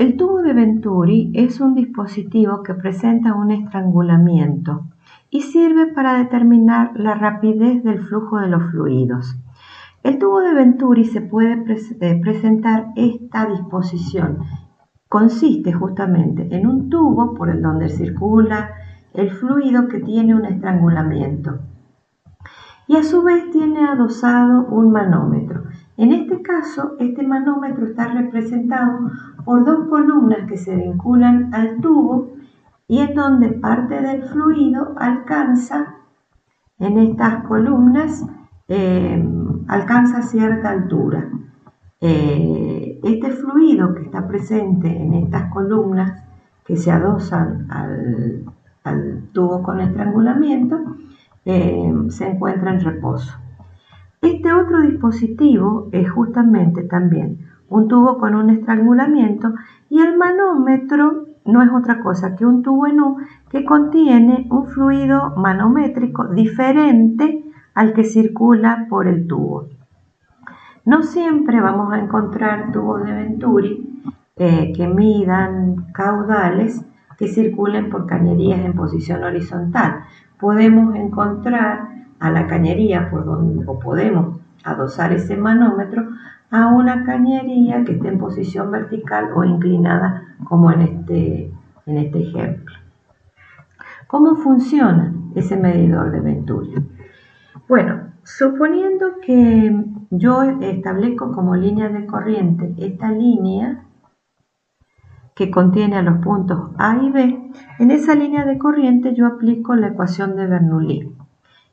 El tubo de Venturi es un dispositivo que presenta un estrangulamiento y sirve para determinar la rapidez del flujo de los fluidos. El tubo de Venturi se puede presentar esta disposición. Consiste justamente en un tubo por el donde circula el fluido que tiene un estrangulamiento y a su vez tiene adosado un manómetro. En este caso, este manómetro está representado por dos columnas que se vinculan al tubo y en donde parte del fluido alcanza, en estas columnas, alcanza cierta altura. Este fluido que está presente en estas columnas que se adosan al tubo con estrangulamiento se encuentra en reposo. Este otro dispositivo es justamente también un tubo con un estrangulamiento y el manómetro no es otra cosa que un tubo en U que contiene un fluido manométrico diferente al que circula por el tubo. No siempre vamos a encontrar tubos de Venturi que midan caudales que circulen por cañerías en posición horizontal. Podemos encontrar a la cañería por donde, o podemos adosar ese manómetro a una cañería que esté en posición vertical o inclinada, como en este ejemplo. ¿Cómo funciona ese medidor de Venturi? Bueno, suponiendo que yo establezco como línea de corriente esta línea que contiene a los puntos A y B, en esa línea de corriente yo aplico la ecuación de Bernoulli.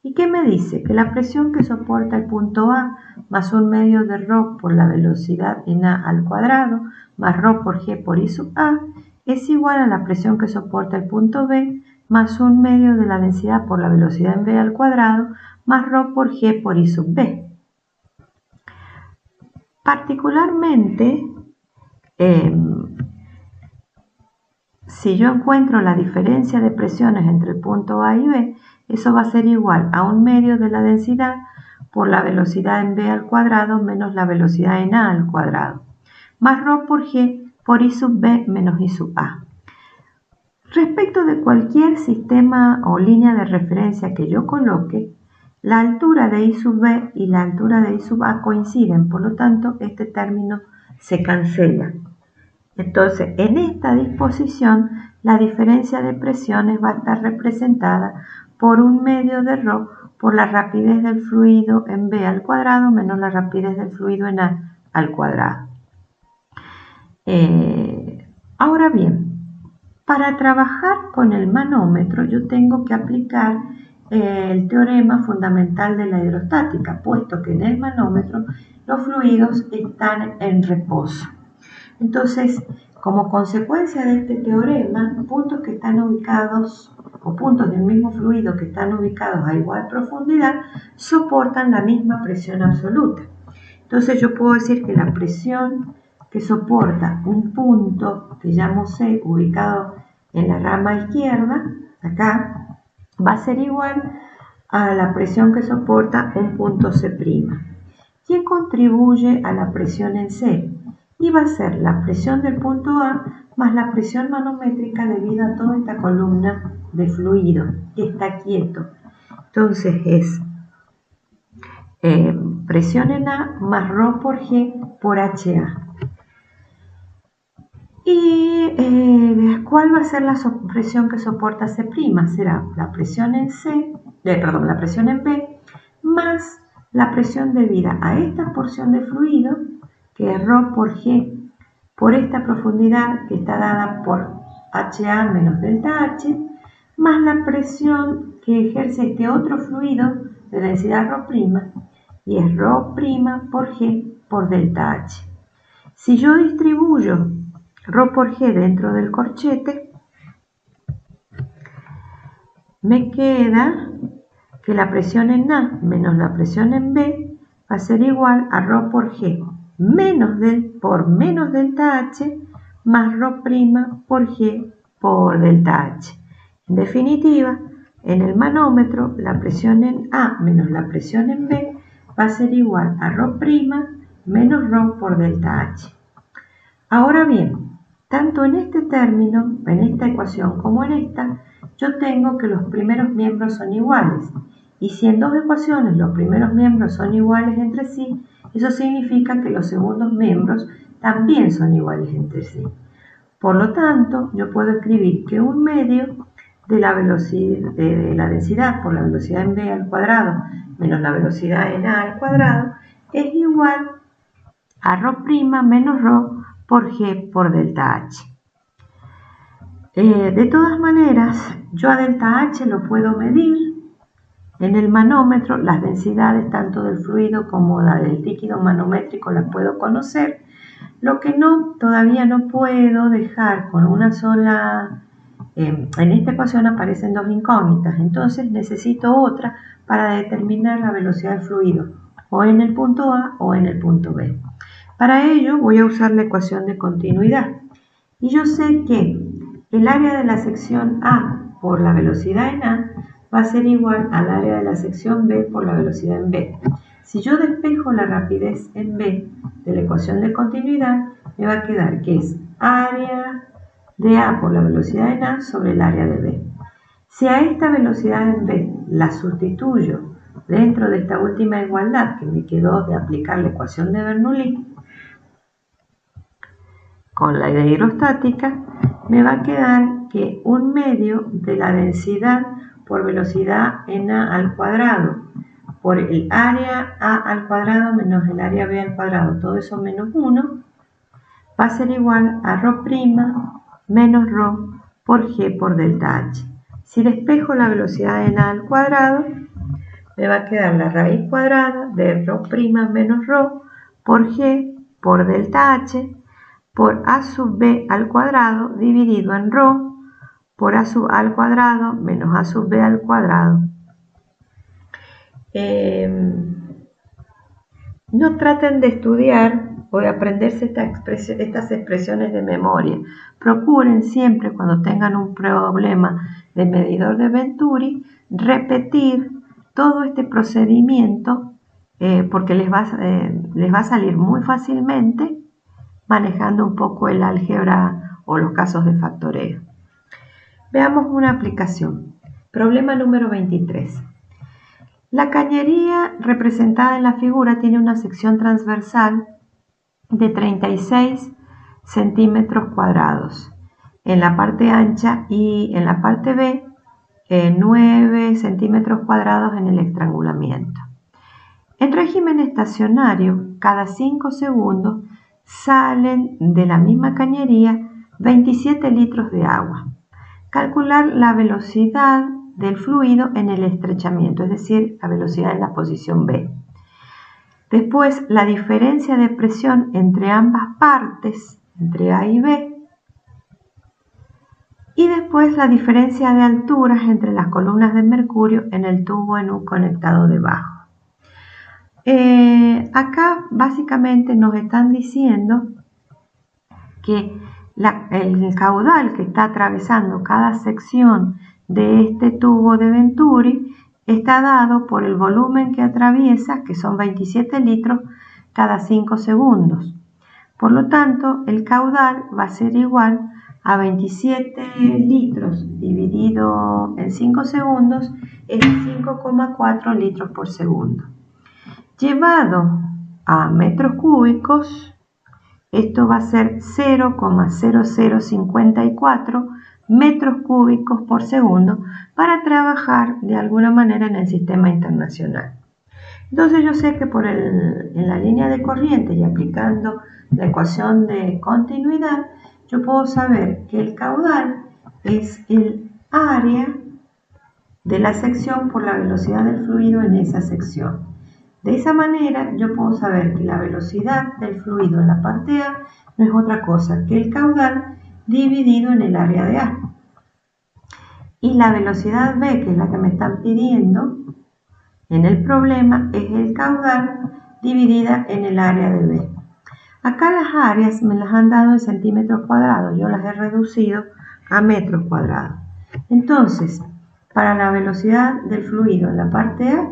¿Y qué me dice? Que la presión que soporta el punto A más un medio de ρ por la velocidad en A al cuadrado más ρ por G por I sub A es igual a la presión que soporta el punto B más un medio de la densidad por la velocidad en B al cuadrado más ρ por G por I sub B. Particularmente, si yo encuentro la diferencia de presiones entre el punto A y B, eso va a ser igual a un medio de la densidad por la velocidad en B al cuadrado menos la velocidad en A al cuadrado, más ρ por G por I sub B menos I sub A. Respecto de cualquier sistema o línea de referencia que yo coloque, la altura de I sub B y la altura de I sub A coinciden, por lo tanto, este término se cancela. Entonces, en esta disposición, la diferencia de presiones va a estar representada por un medio de ρ por la rapidez del fluido en B al cuadrado menos la rapidez del fluido en A al cuadrado. Ahora bien, para trabajar con el manómetro yo tengo que aplicar el teorema fundamental de la hidrostática, puesto que en el manómetro los fluidos están en reposo. Entonces, como consecuencia de este teorema, puntos que están ubicados o puntos del mismo fluido que están ubicados a igual profundidad soportan la misma presión absoluta. Entonces yo puedo decir que la presión que soporta un punto que llamo C ubicado en la rama izquierda, acá, va a ser igual a la presión que soporta un punto C'. ¿Quién contribuye a la presión en C? Y va a ser la presión del punto A más la presión manométrica debido a toda esta columna de fluido que está quieto. Entonces es presión en A más ρ por G por HA. ¿Y cuál va a ser la presión que soporta C'? Será la presión en la presión en B más la presión debida a esta porción de fluido, que es ρ por G por esta profundidad que está dada por HA menos delta H, más la presión que ejerce este otro fluido de densidad ρ', y es ρ' por G por delta H. Si yo distribuyo ρ por G dentro del corchete, me queda que la presión en A menos la presión en B va a ser igual a ρ por G por menos delta H más ρ' por G por delta H. En definitiva, en el manómetro, la presión en A menos la presión en B va a ser igual a ρ' menos ρ por delta H. Ahora bien, Tanto en este término, en esta ecuación como en esta, yo tengo que los primeros miembros son iguales. Y si en dos ecuaciones los primeros miembros son iguales entre sí, eso significa que los segundos miembros también son iguales entre sí. Por lo tanto, yo puedo escribir que un medio de la densidad por la velocidad en b al cuadrado menos la velocidad en a al cuadrado es igual a ρ' menos ρ por g por delta h. De todas maneras, yo a delta h lo puedo medir en el manómetro. Las densidades tanto del fluido como del líquido manométrico las puedo conocer. Lo que todavía no puedo dejar con una sola, en esta ecuación aparecen dos incógnitas, entonces necesito otra para determinar la velocidad del fluido, o en el punto A o en el punto B. Para ello voy a usar la ecuación de continuidad, y yo sé que el área de la sección A por la velocidad en A va a ser igual al área de la sección B por la velocidad en B. Si yo despejo la rapidez en B de la ecuación de continuidad, me va a quedar que es área de A por la velocidad en A sobre el área de B. Si a esta velocidad en B la sustituyo dentro de esta última igualdad que me quedó de aplicar la ecuación de Bernoulli con la de hidrostática, me va a quedar que un medio de la densidad por velocidad en A al cuadrado por el área A al cuadrado menos el área B al cuadrado, todo eso menos 1, va a ser igual a ρ' menos ρ por g por delta h. Si despejo la velocidad en A al cuadrado, me va a quedar la raíz cuadrada de ρ' menos ρ por g por delta h por a sub b al cuadrado dividido en ρ por a sub a al cuadrado menos a sub b al cuadrado. No traten de estudiar o de aprenderse estas expresiones de memoria. Procuren siempre, cuando tengan un problema de medidor de Venturi, repetir todo este procedimiento porque les va a salir muy fácilmente manejando un poco el álgebra o los casos de factoreo. Veamos una aplicación. Problema número 23. La cañería representada en la figura tiene una sección transversal de 36 centímetros cuadrados en la parte ancha y en la parte B 9 centímetros cuadrados en el estrangulamiento. En régimen estacionario, cada 5 segundos salen de la misma cañería 27 litros de agua. Calcular la velocidad del fluido en el estrechamiento, es decir, la velocidad en la posición B. Después, la diferencia de presión entre ambas partes, entre A y B. Y después la diferencia de alturas entre las columnas de mercurio en el tubo en un conectado debajo. Acá básicamente nos están diciendo que el caudal que está atravesando cada sección de este tubo de Venturi está dado por el volumen que atraviesa, que son 27 litros cada 5 segundos. Por lo tanto, el caudal va a ser igual a 27 litros dividido en 5 segundos es 5,4 litros por segundo. Llevado a metros cúbicos, esto va a ser 0,0054 metros cúbicos por segundo para trabajar de alguna manera en el sistema internacional. Entonces yo sé que en la línea de corriente y aplicando la ecuación de continuidad, yo puedo saber que el caudal es el área de la sección por la velocidad del fluido en esa sección. De esa manera yo puedo saber que la velocidad del fluido en la parte A no es otra cosa que el caudal dividido en el área de A. Y la velocidad B, que es la que me están pidiendo en el problema, es el caudal dividida en el área de B. Acá las áreas me las han dado en centímetros cuadrados, yo las he reducido a metros cuadrados. Entonces, para la velocidad del fluido en la parte A,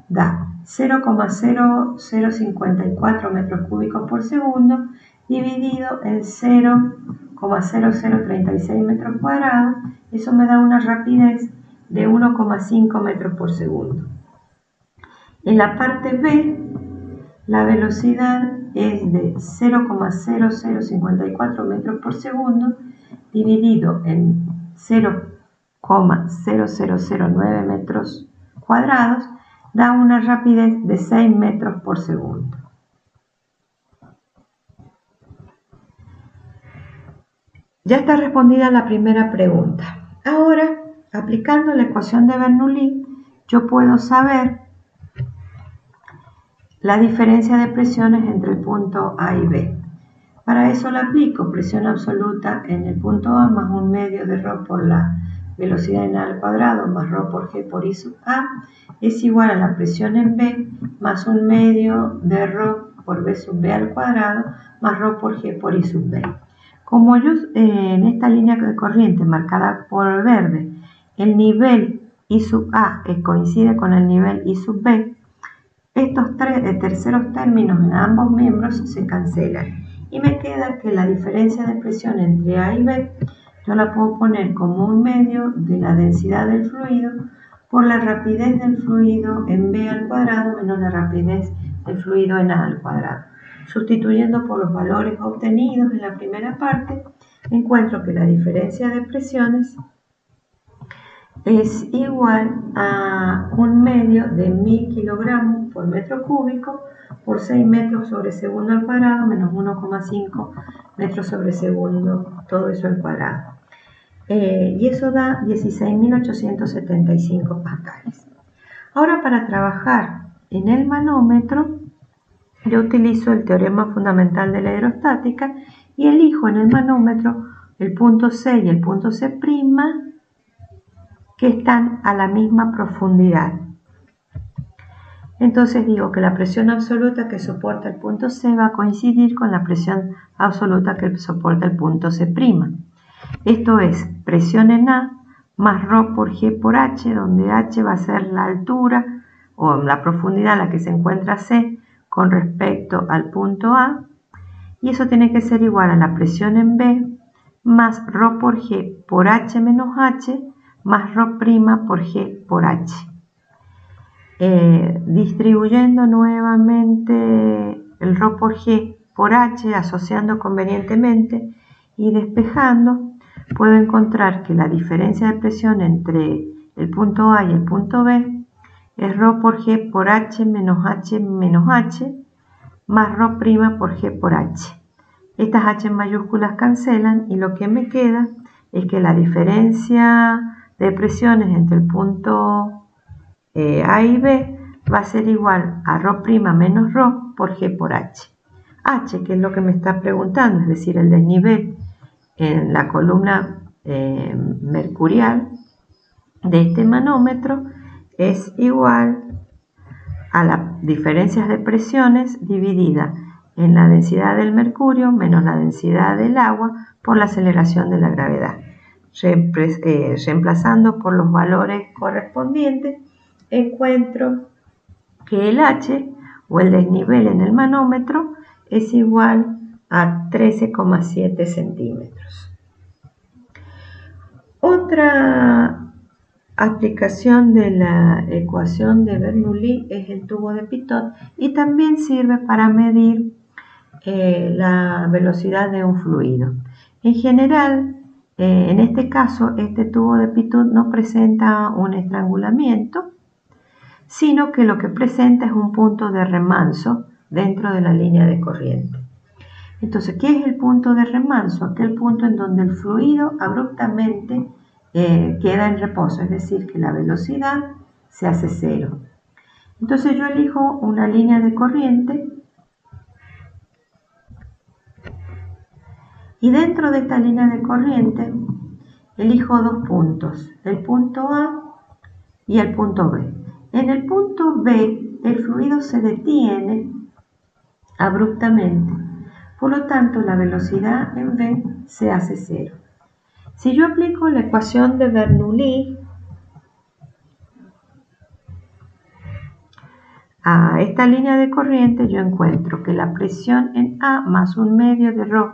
da 0,0054 metros cúbicos por segundo dividido en 0,00 0,0036 metros cuadrados. Eso me da una rapidez de 1,5 metros por segundo. En la parte B, la velocidad es de 0,0054 metros por segundo dividido en 0,0009 metros cuadrados, da una rapidez de 6 metros por segundo. Ya está respondida la primera pregunta. Ahora, aplicando la ecuación de Bernoulli, yo puedo saber la diferencia de presiones entre el punto A y B. Para eso la aplico presión absoluta en el punto A más 1 medio de ρ por la velocidad en A al cuadrado más ρ por G por I sub A es igual a la presión en B más 1 medio de ρ por B sub B al cuadrado más ρ por G por I sub B. Como yo en esta línea de corriente marcada por verde, el nivel I sub A coincide con el nivel I sub B, estos terceros términos en ambos miembros se cancelan y me queda que la diferencia de presión entre A y B yo la puedo poner como 1 medio de la densidad del fluido por la rapidez del fluido en B al cuadrado menos la rapidez del fluido en A al cuadrado. Sustituyendo por los valores obtenidos en la primera parte, encuentro que la diferencia de presiones es igual a 1 medio de 1000 kilogramos por metro cúbico por 6 metros sobre segundo al cuadrado menos 1,5 metros sobre segundo, todo eso al cuadrado. Y eso da 16.875 pascales. Ahora, para trabajar en el manómetro, yo utilizo el teorema fundamental de la hidrostática y elijo en el manómetro el punto C y el punto C' que están a la misma profundidad. Entonces digo que la presión absoluta que soporta el punto C va a coincidir con la presión absoluta que soporta el punto C'. Esto es presión en A más ρ por G por H, donde H va a ser la altura o la profundidad a la que se encuentra C con respecto al punto A, y eso tiene que ser igual a la presión en B más ρ por G por H menos H más ρ' por G por H. Distribuyendo nuevamente el ρ por G por H, asociando convenientemente y despejando, puedo encontrar que la diferencia de presión entre el punto A y el punto B es ρ por G por H menos H más ρ' por G por H. Estas H mayúsculas cancelan y lo que me queda es que la diferencia de presiones entre el punto A y B va a ser igual a ρ' menos ρ por G por H. H, que es lo que me está preguntando, es decir, el desnivel en la columna mercurial de este manómetro, es igual a las diferencias de presiones dividida en la densidad del mercurio menos la densidad del agua por la aceleración de la gravedad. Reemplazando por los valores correspondientes, encuentro que el H o el desnivel en el manómetro es igual a 13,7 centímetros. Otra aplicación de la ecuación de Bernoulli es el tubo de Pitot y también sirve para medir la velocidad de un fluido. En general, en este caso, este tubo de Pitot no presenta un estrangulamiento, sino que lo que presenta es un punto de remanso dentro de la línea de corriente. Entonces, ¿qué es el punto de remanso? Aquel punto en donde el fluido abruptamente queda en reposo, es decir, que la velocidad se hace cero. Entonces yo elijo una línea de corriente y dentro de esta línea de corriente elijo dos puntos, el punto A y el punto B. En el punto B el fluido se detiene abruptamente, por lo tanto la velocidad en B se hace cero. Si yo aplico la ecuación de Bernoulli a esta línea de corriente, yo encuentro que la presión en A más 1 medio de ρ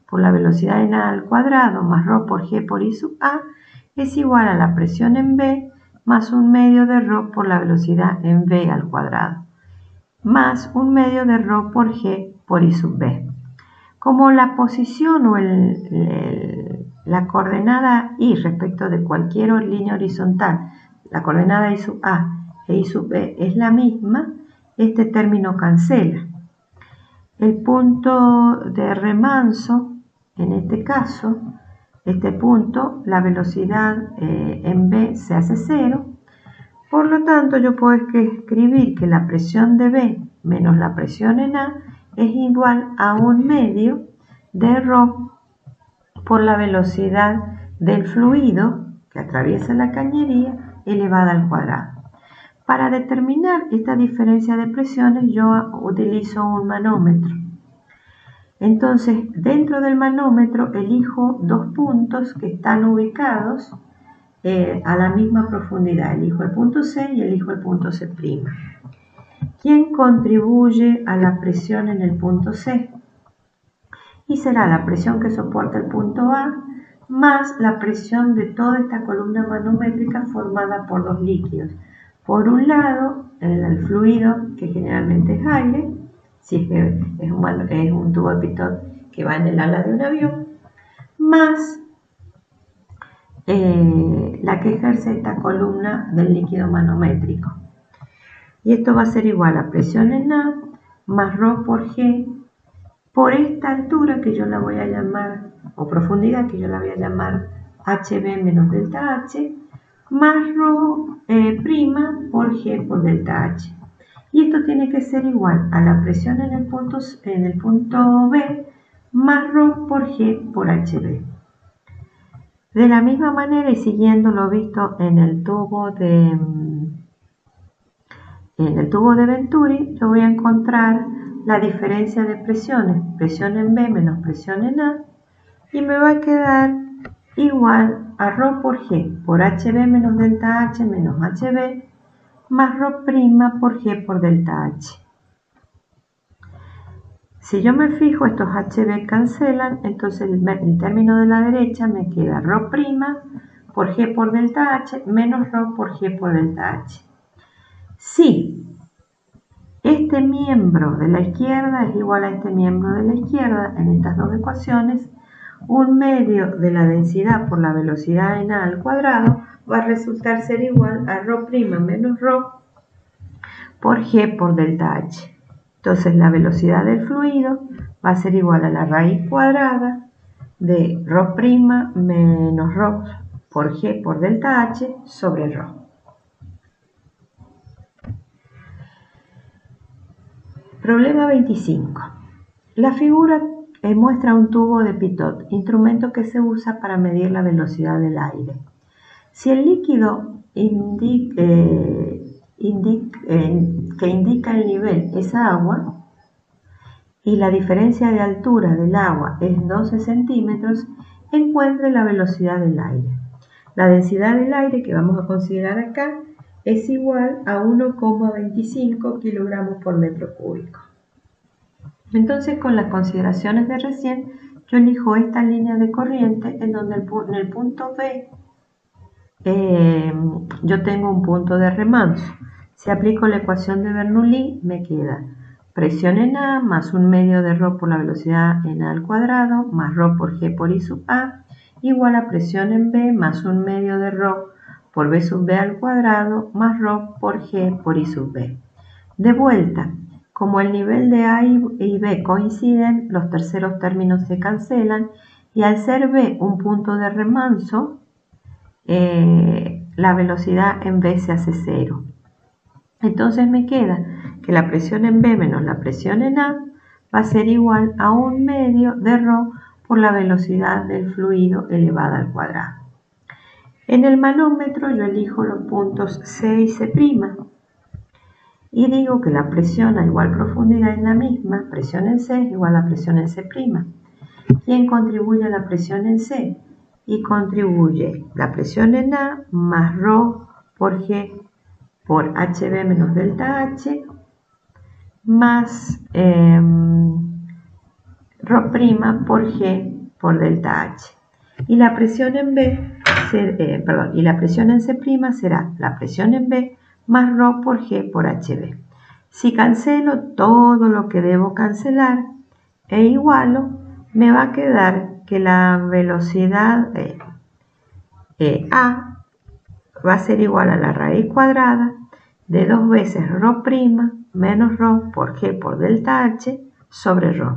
por la velocidad en A al cuadrado más ρ por G por I sub A es igual a la presión en B más 1/2 de ρ por la velocidad en B al cuadrado, más 1/2 de ρ por G por I sub B. Como la posición o la coordenada I respecto de cualquier línea horizontal, la coordenada I sub A e I sub B es la misma, este término cancela. El punto de remanso, en este caso, este punto, la velocidad en B se hace 0. Por lo tanto, yo puedo escribir que la presión de B menos la presión en A es igual a 1/2 de ρ por la velocidad del fluido que atraviesa la cañería elevada al cuadrado. Para determinar esta diferencia de presiones yo utilizo un manómetro. Entonces, dentro del manómetro elijo dos puntos que están ubicados a la misma profundidad. Elijo el punto C y elijo el punto C'. ¿Quién contribuye a la presión en el punto C? Y será la presión que soporta el punto A más la presión de toda esta columna manométrica formada por dos líquidos. Por un lado, el fluido, que generalmente es aire, si es que es un tubo de pitot que va en el ala de un avión, más la que ejerce esta columna del líquido manométrico. Y esto va a ser igual a presión en A más ρ por G por esta altura que yo la voy a llamar, o profundidad que yo la voy a llamar HB menos delta H, más ρ' por G por delta H. Y esto tiene que ser igual a la presión en el punto B más ρ por G por HB. De la misma manera y siguiendo lo visto en el tubo de Venturi, yo voy a encontrar la diferencia de presiones, presión en B menos presión en A, y me va a quedar igual a ρ por G por HB menos delta H menos HB más ρ' por G por delta H. Si yo me fijo, estos HB cancelan, entonces el término de la derecha me queda ρ' por G por delta H menos ρ por G por delta H. Si este miembro de la izquierda es igual a este miembro de la izquierda, en estas dos ecuaciones, 1/2 de la densidad por la velocidad en A al cuadrado va a resultar ser igual a ρ' menos ρ por G por delta H. Entonces la velocidad del fluido va a ser igual a la raíz cuadrada de ρ' menos ρ por G por delta H sobre ρ. Problema 25. La figura muestra un tubo de pitot, instrumento que se usa para medir la velocidad del aire. Si el líquido que indica el nivel es agua y la diferencia de altura del agua es 12 centímetros, encuentre la velocidad del aire. La densidad del aire que vamos a considerar acá es igual a 1,25 kilogramos por metro cúbico. Entonces, con las consideraciones de recién, yo elijo esta línea de corriente en donde en el punto B yo tengo un punto de remanso. Si aplico la ecuación de Bernoulli, me queda presión en A más 1/2 de ρ por la velocidad en A al cuadrado más ρ por G por I sub A igual a presión en B más 1/2 de ρ por B sub B al cuadrado más ρ por G por I sub B. De vuelta, como el nivel de A y B coinciden, los terceros términos se cancelan y al ser B un punto de remanso, la velocidad en B se hace 0. Entonces me queda que la presión en B menos la presión en A va a ser igual a 1/2 de ρ por la velocidad del fluido elevada al cuadrado. En el manómetro yo elijo los puntos C y C' y digo que la presión a igual profundidad es la misma, presión en C es igual a presión en C'. ¿Quién contribuye a la presión en C? Y contribuye la presión en A más ρ por G por HB menos delta H más ρ' por G por delta H. Y la presión en B, y la presión en C' será la presión en B más ρ por G por HB. Si cancelo todo lo que debo cancelar e igualo, me va a quedar que la velocidad A va a ser igual a la raíz cuadrada de 2 veces ρ' menos ρ por G por delta H sobre ρ,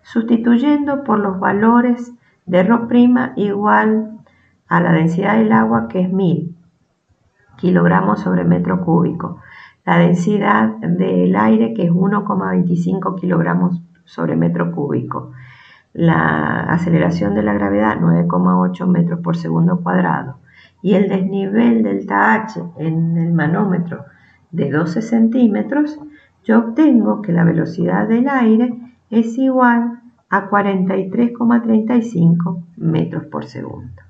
sustituyendo por los valores de ρ' igual a la densidad del agua, que es 1000 kilogramos sobre metro cúbico, la densidad del aire, que es 1,25 kilogramos sobre metro cúbico, la aceleración de la gravedad 9,8 metros por segundo cuadrado y el desnivel delta H en el manómetro de 12 centímetros, yo obtengo que la velocidad del aire es igual a 43,35 metros por segundo.